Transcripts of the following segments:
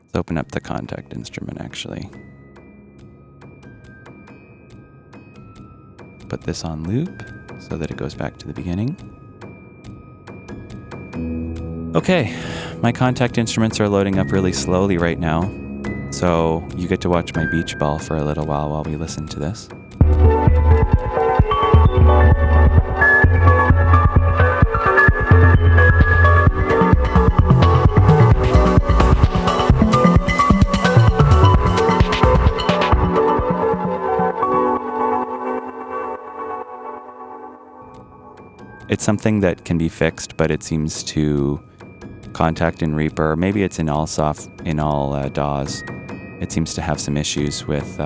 Let's open up the Kontakt instrument, actually. Put this on loop so that it goes back to the beginning. Okay, my Kontakt instruments are loading up really slowly right now, so you get to watch my beach ball for a little while we listen to this. It's something that can be fixed, but it seems to Kontakt in Reaper, maybe it's in all DAWs. It seems to have some issues with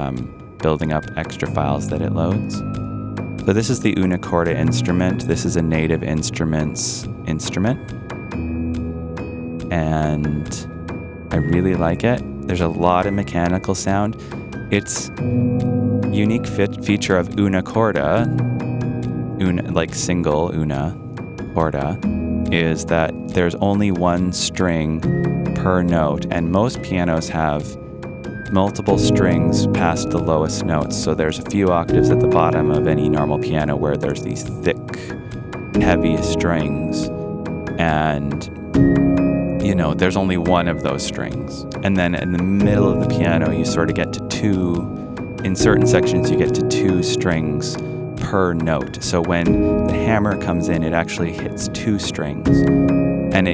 building up extra files that it loads. So this is the Unicorda Instrument. This is a native instrument, and I really like it. There's a lot of mechanical sound. Its unique feature of Unicorda, like single Una Corda, is that there's only one string per note, and most pianos have multiple strings past the lowest notes. So there's a few octaves at the bottom of any normal piano where there's these thick, heavy strings, and there's only one of those strings. And then in the middle of the piano, you sort of get to in certain sections, you get to 2 strings per note. So when the hammer comes in, it actually hits 2 strings, and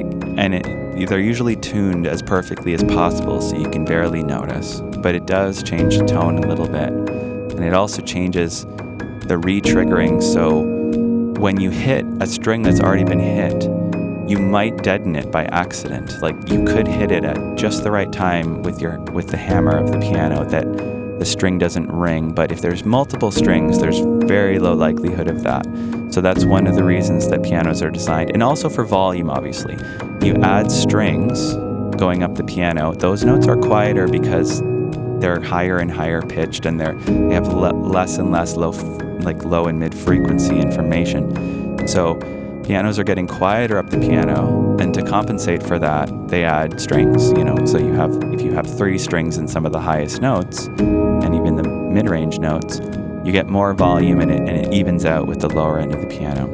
they're usually tuned as perfectly as possible, so you can barely notice. But it does change the tone a little bit, and it also changes the re-triggering. So when you hit a string that's already been hit, you might deaden it by accident. Like you could hit it at just the right time with the hammer of the piano that the string doesn't ring, but if there's multiple strings, there's very low likelihood of that. So that's one of the reasons that pianos are designed. And also for volume, obviously. You add strings going up the piano, those notes are quieter because they're higher and higher pitched, and they have less and less low and mid frequency information. So pianos are getting quieter up the piano, and to compensate for that, they add strings, So if you have 3 strings in some of the highest notes, and even the mid-range notes, you get more volume, and it evens out with the lower end of the piano.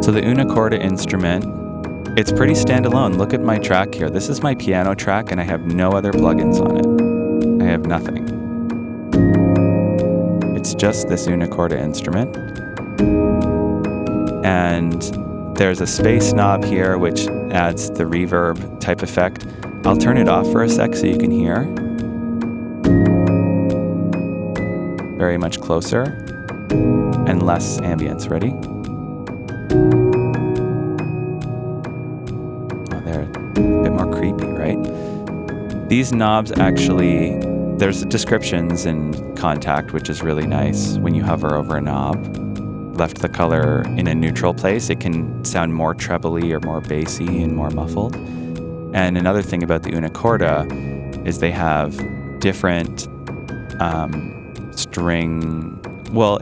So the Unicorda Instrument, it's pretty standalone. Look at my track here. This is my piano track, and I have no other plugins on it. I have nothing. It's just this Unicorda Instrument. And there's a space knob here, which adds the reverb type effect. I'll turn it off for a sec so you can hear. Very much closer and less ambience. Ready? Oh, they're a bit more creepy, right? These knobs actually, there's descriptions in Kontakt, which is really nice. When you hover over a knob, left the color in a neutral place, it can sound more trebly or more bassy and more muffled. And another thing about the Unicorda is they have different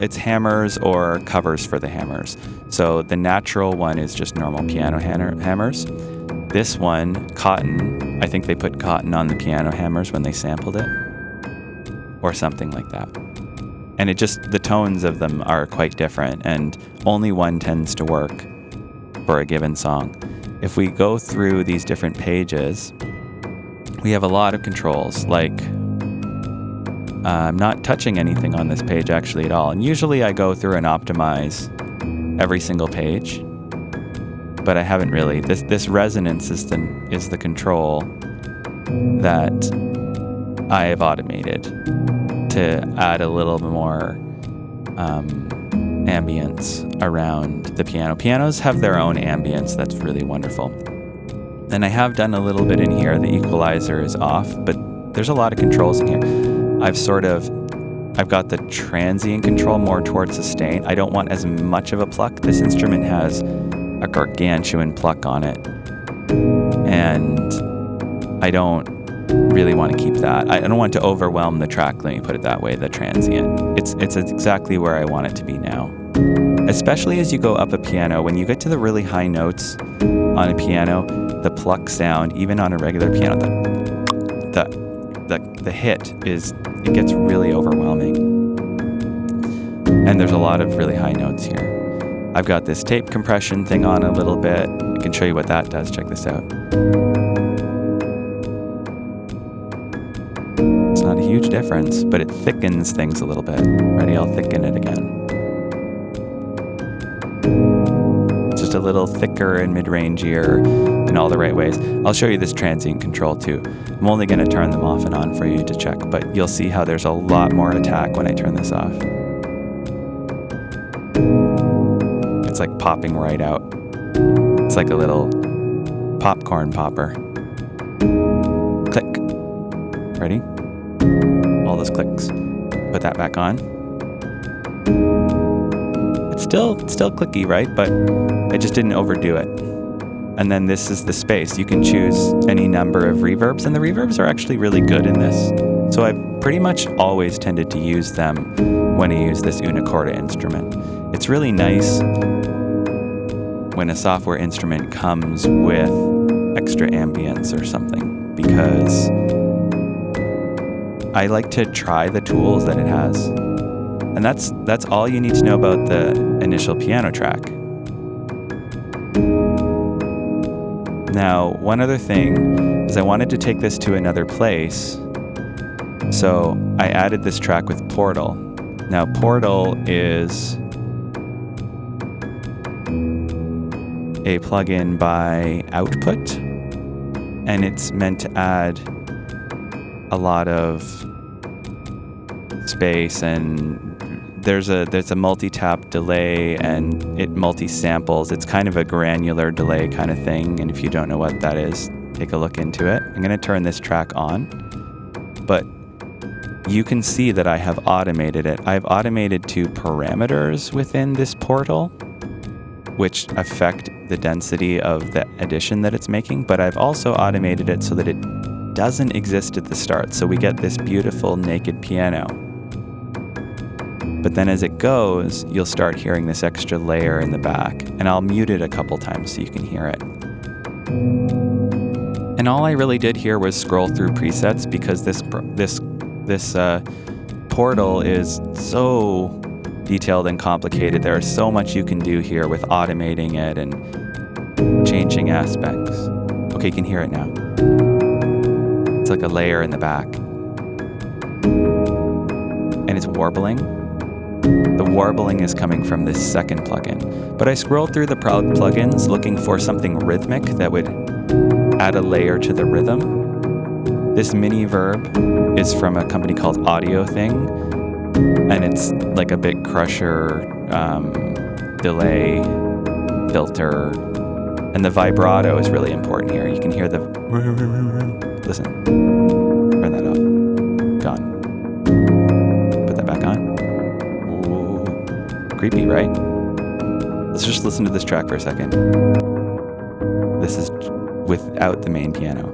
it's hammers or covers for the hammers. So the natural one is just normal piano hammers. This one, cotton, I think they put cotton on the piano hammers when they sampled it, or something like that. And the tones of them are quite different, and only one tends to work for a given song. If we go through these different pages, we have a lot of controls, like I'm not touching anything on this page actually at all. And usually I go through and optimize every single page, but I haven't really. This resonance is the control that I have automated to add a little more ambience around the piano. Pianos have their own ambience that's really wonderful. And I have done a little bit in here. The equalizer is off, but there's a lot of controls in here. I've got the transient control more towards sustain. I don't want as much of a pluck. This instrument has a gargantuan pluck on it, and I don't really want to keep that. I don't want to overwhelm the track, let me put it that way, the transient. It's exactly where I want it to be now. Especially as you go up a piano, when you get to the really high notes on a piano, the pluck sound, even on a regular piano, the hit it gets really overwhelming. And there's a lot of really high notes here. I've got this tape compression thing on a little bit. I can show you what that does. Check this out. It's not a huge difference, but it thickens things a little bit. Ready? I'll thicken it again. It's just a little thicker and mid-rangier in all the right ways. I'll show you this transient control too. I'm only going to turn them off and on for you to check, but you'll see how there's a lot more attack when I turn this off. It's like popping right out. It's like a little popcorn popper. Click. Ready? All those clicks. Put that back on. It's still clicky, right? But I just didn't overdo it. And then this is the space. You can choose any number of reverbs, and the reverbs are actually really good in this. So I've pretty much always tended to use them when I use this Unicorda instrument. It's really nice when a software instrument comes with extra ambience or something, because I like to try the tools that it has. And that's all you need to know about the initial piano track. Now, one other thing is I wanted to take this to another place, so I added this track with Portal. Now, Portal is a plugin by Output, and it's meant to add a lot of space, and there's a multi-tap delay, and it multi-samples. It's kind of a granular delay kind of thing, and if you don't know what that is, take a look into it. I'm going to turn this track on, but you can see that I have automated it. I've automated 2 parameters within this Portal, which affect the density of the addition that it's making, but I've also automated it so that it doesn't exist at the start, so we get this beautiful naked piano. But then as it goes, you'll start hearing this extra layer in the back, and I'll mute it a couple times so you can hear it. And all I really did here was scroll through presets, because this Portal is so detailed and complicated. There is so much you can do here with automating it and changing aspects. Okay, you can hear it now. It's like a layer in the back. And it's warbling. The warbling is coming from this second plugin. But I scrolled through the plugins looking for something rhythmic that would add a layer to the rhythm. This miniVerb is from a company called AudioThing, and it's like a big crusher delay filter. And the vibrato is really important here. You can hear the... Listen. Turn that off. Gone. Put that back on. Ooh. Creepy, right? Let's just listen to this track for a second. This is without the main piano.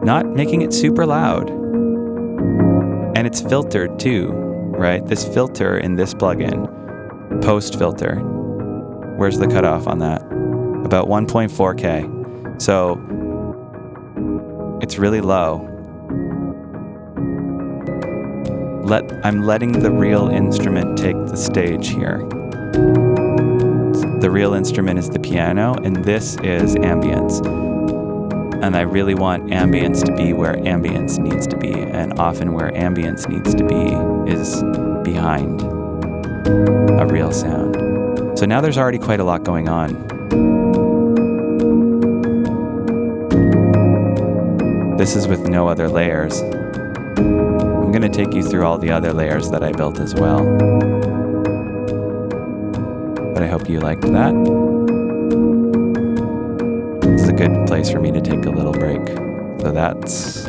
Not making it super loud. And it's filtered too, right? This filter in this plugin, post filter, where's the cutoff on that? About 1.4K. So it's really low. I'm letting the real instrument take the stage here. The real instrument is the piano, and this is ambience. And I really want ambience to be where ambience needs to be, and often where ambience needs to be is behind a real sound. So now there's already quite a lot going on. This is with no other layers. I'm going to take you through all the other layers that I built as well. But I hope you liked that. This is a good place for me to take a little break. So that's